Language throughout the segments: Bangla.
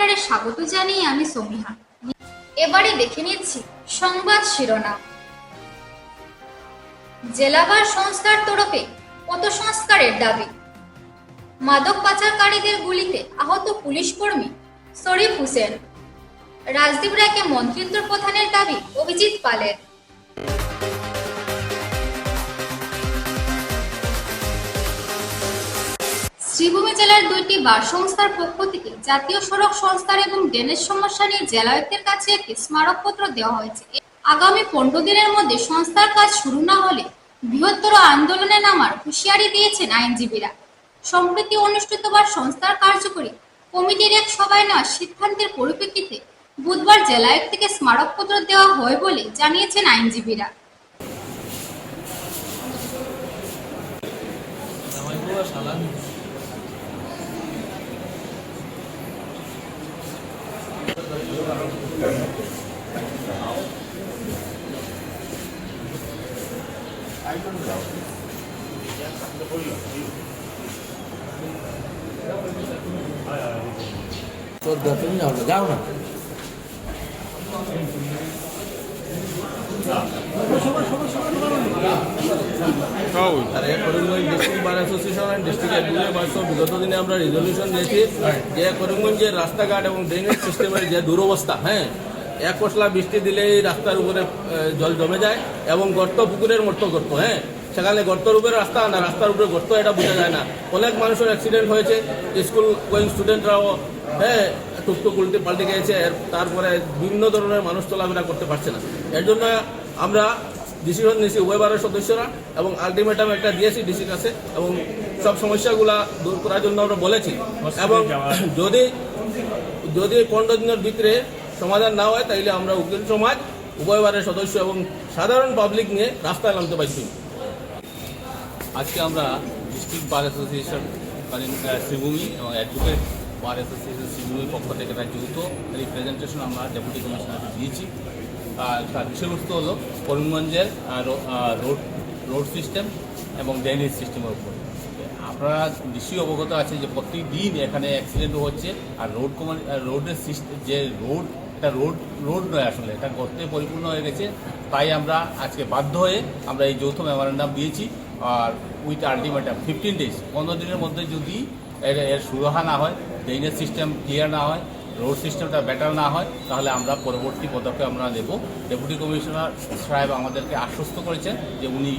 রিপোর্টারে স্বাগত জানিয়ে আমি সমীহা। এবারে দেখে নিচ্ছি সংবাদ শিরোনাম। জেলা বার সংস্থার তরফে পথ সংস্কারের দাবি। মাদক পাচারকারীদের গুলিতে আহত পুলিশ কর্মী শরীফ হোসেন। রাজদীপ রায়কে মন্ত্রিত্ব প্রধানের দাবি অভিজিৎ পালের। শ্রীভূমি জেলার 2টি বার সংস্থার পক্ষ থেকে জাতীয় সড়ক সংস্কার এবং ড্রেনেজ সমস্যা নিয়ে জেলায়ুক্তের কাছে একটি স্মারকপত্র দেওয়া হয়েছে। আগামী 15 দিনের মধ্যে সংস্কার কাজ শুরু না হলে বৃহত্তর আন্দোলনে নামার হুঁশিয়ারি দিয়েছেন আইনজীবীরা। সম্প্রতি অনুষ্ঠিত বার সংস্কার কার্যকরী কমিটির এক সভায় নেওয়া সিদ্ধান্তের পরিপ্রেক্ষিতে বুধবার জেলায়ুক্তকে স্মারকপত্র দেওয়া হয় বলে জানিয়েছেন আইনজীবীরা। যাও না Karimganj district bar association and district advocate bar বিগত দিনে আমরা রেজলিউশন দিয়েছি যে করিমগঞ্জের রাস্তাঘাট এবং ড্রেনেজ সিস্টেমের যে দুরবস্থা, এক পশলা বৃষ্টি দিলেই রাস্তার উপরে জল জমে যায় এবং গর্ত পুকুরের মতো গর্ত, সেখানে গর্তের উপরে রাস্তা না রাস্তার উপরে গর্ত, এটা বোঝা যায় না। অনেক মানুষের অ্যাক্সিডেন্ট হয়েছে, স্কুল গোয়িং স্টুডেন্টরাও টুকটুক উল্টে পাল্টে গিয়েছে, তারপরে বিভিন্ন ধরনের মানুষ চলাফেরা করতে পারছে না। এর জন্য আমরা ডিসিশন নিয়েছি উভয় বারের সদস্যরা এবং আলটিমেটাম একটা দিয়েছি ডিসির কাছে এবং সব সমস্যাগুলা দূর করার জন্য আমরা বলেছি এবং যদি 15 দিনের ভিতরে সমাধান না হয় তাইলে আমরা উকিল সমাজ, উভয় বারের সদস্য এবং সাধারণ পাবলিক নিয়ে রাস্তায় নামতে পারছি। আজকে আমরা ডিস্ট্রিক্ট বার অ্যাসোসিয়েশন শ্রীভূমি এবং অ্যাডভোকেট বার অ্যাসোসিয়েশন শ্রীভূমির পক্ষ থেকে একটা যৌথ রিপ্রেজেন্টেশন আমরা ডেপুটি কমিশনারকে দিয়েছি। তার বিষয়বস্তু হলো করিমগঞ্জের রোড সিস্টেম এবং ড্রেনেজ সিস্টেমের উপর। আপনারা নিশ্চয়ই অবগত আছে যে প্রতিদিন এখানে অ্যাক্সিডেন্টও হচ্ছে, আর রোডের সিস্টেম যে এটা রোড নয়, আসলে এটা গর্তে পরিপূর্ণ হয়ে গেছে। তাই আমরা আজকে বাধ্য হয়ে আমরা এই যৌথ মেমোরেন্ডাম দিয়েছি আর উইথ আলটিমেটাম 15 ডেজ, 15 দিনের মধ্যে যদি এর সুরাহা না হয়, ড্রেনেজ সিস্টেম ক্লিয়ার না হয়, রোড সিস্টেমটা বেটার না হয়, তাহলে আমরা পরবর্তী পদক্ষেপ আমরা নেব। ডেপুটি কমিশনার সাহেব আমাদেরকে আশ্বস্ত করেছেন যে উনি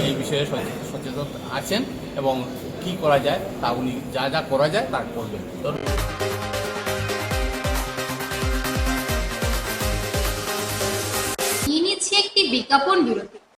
এই বিষয়ে সচেতন আছেন এবং কি করা যায় তা উনি যা করা যায় তা করবেন। নিয়ে নিচ্ছে একটি বিজ্ঞাপন বিরতি।